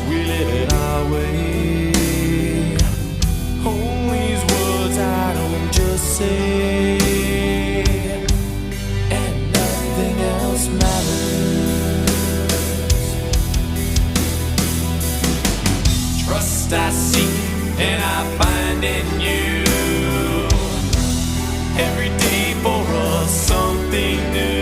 we live it our way. Hold these words I don't just say, and nothing else matters. Trust I seek and I find in you. Every day for us something new.